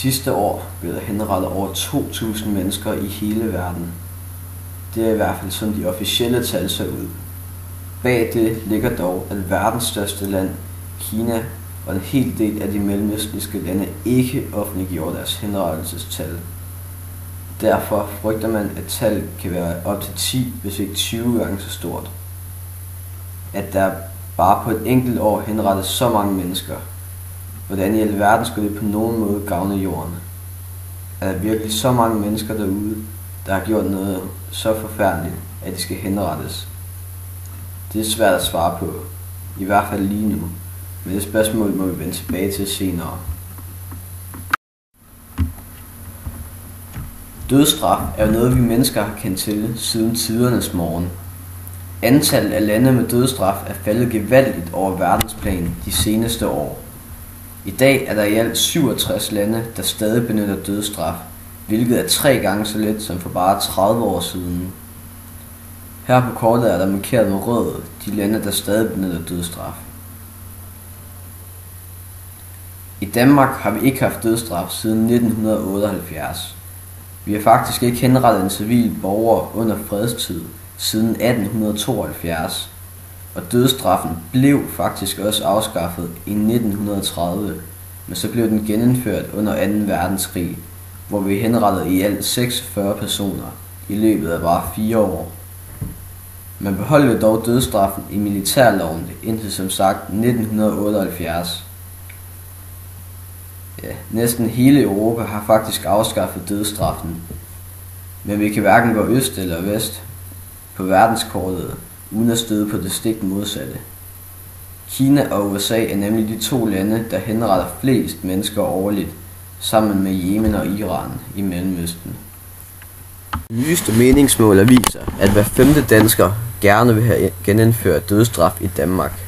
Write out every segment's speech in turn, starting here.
sidste år blev der henrettet over 2.000 mennesker i hele verden. Det er i hvert fald sådan de officielle tal ser ud. Bag det ligger dog, at verdens største land, Kina, og en hel del af de mellemøstlige lande ikke offentliggjorde deres henrettelsestal. Derfor frygter man, at tallet kan være op til 10, hvis ikke 20 gange så stort. At der bare på et enkelt år henrettes så mange mennesker. Hvordan i alverden skulle det på nogen måde gavne jorden? Er der virkelig så mange mennesker derude, der har gjort noget så forfærdeligt, at de skal henrettes? Det er svært at svare på, i hvert fald lige nu, men det spørgsmål må vi vende tilbage til senere. Dødsstraf er jo noget, vi mennesker har kendt til siden tidernes morgen. Antallet af lande med dødsstraf er faldet gevaldigt over verdensplan de seneste år. I dag er der i alt 67 lande, der stadig benytter dødsstraf, hvilket er 3 gange så let som for bare 30 år siden. Her på kortet er der markeret med rød de lande, der stadig benytter dødsstraf. I Danmark har vi ikke haft dødsstraf siden 1978. Vi har faktisk ikke henrettet en civil borger under fredstid siden 1872, og dødsstraffen blev faktisk også afskaffet i 1930, men så blev den genindført under 2. verdenskrig, hvor vi henrettede i alt 46 personer i løbet af bare 4 år. Man beholdt dog dødsstraffen i militærloven indtil som sagt 1978. Ja, næsten hele Europa har faktisk afskaffet dødsstraffen, men vi kan hverken gå øst eller vest på verdenskortet uden at støde på det stik modsatte. Kina og USA er nemlig de 2 lande, der henretter flest mennesker årligt, sammen med Yemen og Iran i Mellemøsten. Nyeste meningsmål viser, at hver 5. dansker gerne vil have genindført dødsstraf i Danmark.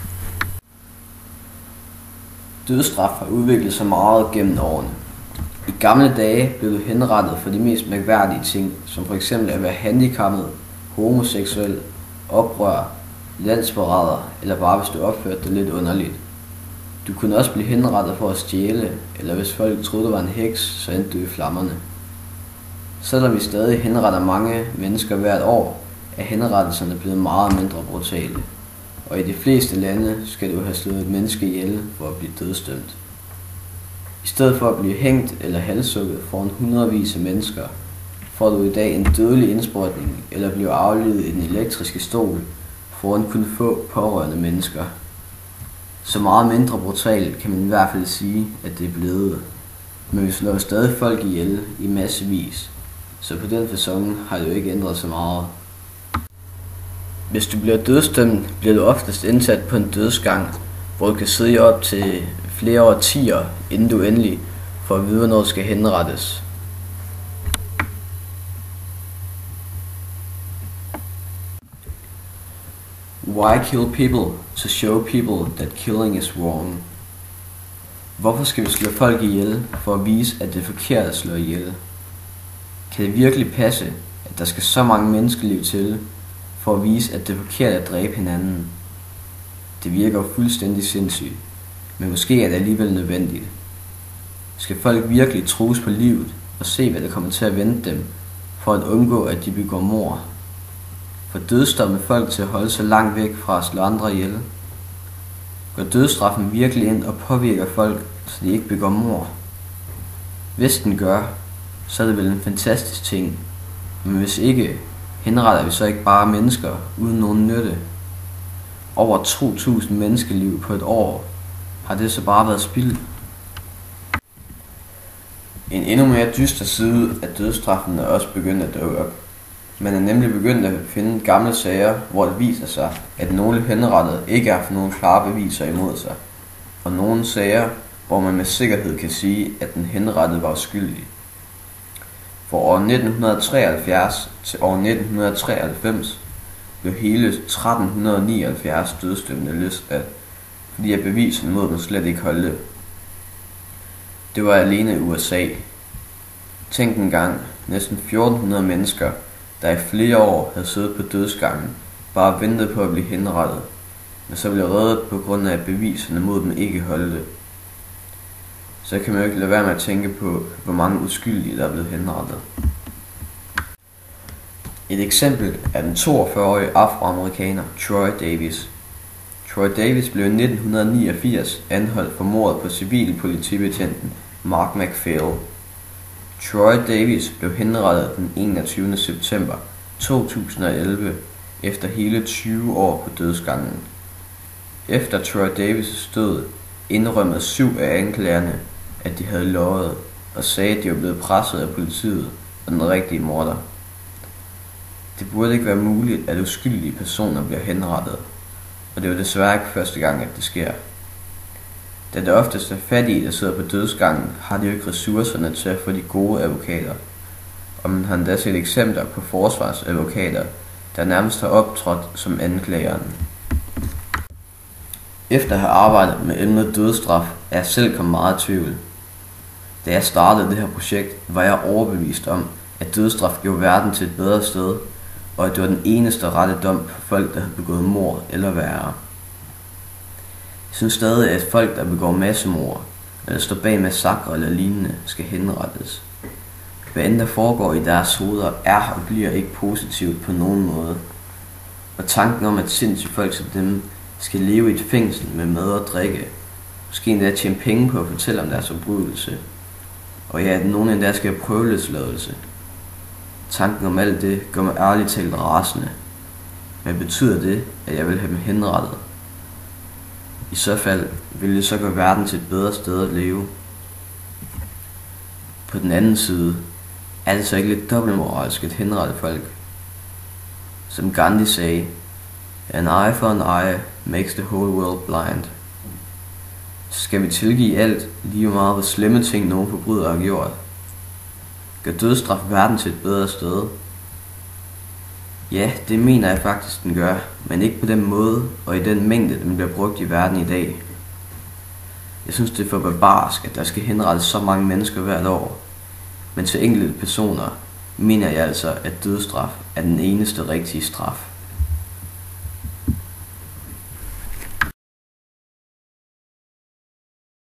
Dødsstraf har udviklet sig meget gennem årene. I gamle dage blev du henrettet for de mest mærkværdige ting, som f.eks. at være handicappet, homoseksuel, oprør, landsforræder eller bare hvis du opførte dig lidt underligt. Du kunne også blive henrettet for at stjæle, eller hvis folk troede du var en heks, så endte du i flammerne. Selvom vi stadig henretter mange mennesker hvert år, er henrettelserne blevet meget mindre brutale. Og i de fleste lande skal du have slået et menneske ihjel for at blive dødsdømt. I stedet for at blive hængt eller halshugget foran hundredvis af mennesker, får du i dag en dødelig indsprøjtning eller bliver aflivet i den elektriske stol foran kun få pårørende mennesker. Så meget mindre brutalt kan man i hvert fald sige, at det er blevet. Men vi slår stadig folk ihjel i massevis, så på den facon har det jo ikke ændret så meget. Hvis du bliver dødsdømt, bliver du oftest indsat på en dødsgang, hvor du kan sidde op til flere årtier, inden du endelig får at vide, hvornår du skal henrettes. Why kill people? To show people that killing is wrong. Hvorfor skal vi slå folk ihjel for at vise, at det er forkert at slå ihjel? Kan det virkelig passe, at der skal så mange menneskeliv til, for at vise, at det er forkert at dræbe hinanden? Det virker jo fuldstændig sindssygt, men måske er det alligevel nødvendigt. Skal folk virkelig trues på livet og se, hvad der kommer til at vente dem, for at undgå, at de begår mord? For dødsdomme folk til at holde sig langt væk fra at slå andre ihjel? Går dødsstraffen virkelig ind og påvirker folk, så de ikke begår mord? Hvis den gør, så er det vel en fantastisk ting, men hvis ikke, henretter vi så ikke bare mennesker uden nogen nytte? Over 2.000 menneskeliv på et år, har det så bare været spild? En endnu mere dyster side af dødsstraffen er også begyndt at dukke op. Man er nemlig begyndt at finde gamle sager, hvor det viser sig, at nogle henrettede ikke har haft nogen klare beviser imod sig, og nogle sager, hvor man med sikkerhed kan sige, at den henrettede var uskyldig. Fra år 1973 til år 1993 blev hele 1379 dødsdømte løsladt, fordi at beviserne mod dem slet ikke holdte. Det var alene i USA. Tænk engang, næsten 1400 mennesker, der i flere år havde siddet på dødsgangen, bare ventet på at blive henrettet, men så blev reddet på grund af, at beviserne mod dem ikke holdte. så kan man jo ikke lade være med at tænke på, hvor mange uskyldige, der er blevet henrettet. Et eksempel er den 42-årige afroamerikaner Troy Davis. Troy Davis blev i 1989 anholdt for mordet på civilpolitibetjenten Mark McPhail. Troy Davis blev henrettet den 21. september 2011 efter hele 20 år på dødsgangen. Efter Troy Davis' død indrømmede 7 af anklagerne, at de havde løjet, og sagde, at de var blevet presset af politiet og den rigtige morder. Det burde ikke være muligt, at uskyldige personer bliver henrettet, og det er jo desværre ikke første gang, at det sker. Da det oftest er fattige, der sidder på dødsgangen, har de jo ikke ressourcerne til at få de gode advokater, og man har endda set eksempler på forsvarsadvokater, der nærmest har optrådt som anklageren. Efter at have arbejdet med emnet dødsstraf, er jeg selv kommet meget i tvivl. Da jeg startede det her projekt, var jeg overbevist om, at dødsstraf gjorde verden til et bedre sted, og at det var den eneste rette dom for folk, der havde begået mord eller værre. Jeg synes stadig, at folk, der begår massemord, eller står bag massakre eller lignende, skal henrettes. Hvad end der foregår i deres hoveder, er og bliver ikke positivt på nogen måde. Og tanken om, at sindssyge folk som dem skal leve i et fængsel med mad og drikke, måske endda tjene penge på at fortælle om deres forbrydelse, og ja, at nogen endda skal have prøveløsladelse. Tanken om alt det gør mig ærligt talt rasende. Men betyder det, at jeg vil have dem henrettet? I så fald vil det så gøre verden til et bedre sted at leve. På den anden side er det så ikke lidt dobbeltmoralsk at henrette folk. Som Gandhi sagde, an eye for an eye makes the whole world blind. Skal vi tilgive alt, lige meget hvor slemme ting nogen forbrydere har gjort? Gør dødsstraf verden til et bedre sted? Ja, det mener jeg faktisk, den gør, men ikke på den måde og i den mængde, den bliver brugt i verden i dag. Jeg synes, det er for barbarisk, at der skal henrettes så mange mennesker hvert år. Men til enkelte personer mener jeg altså, at dødsstraf er den eneste rigtige straf.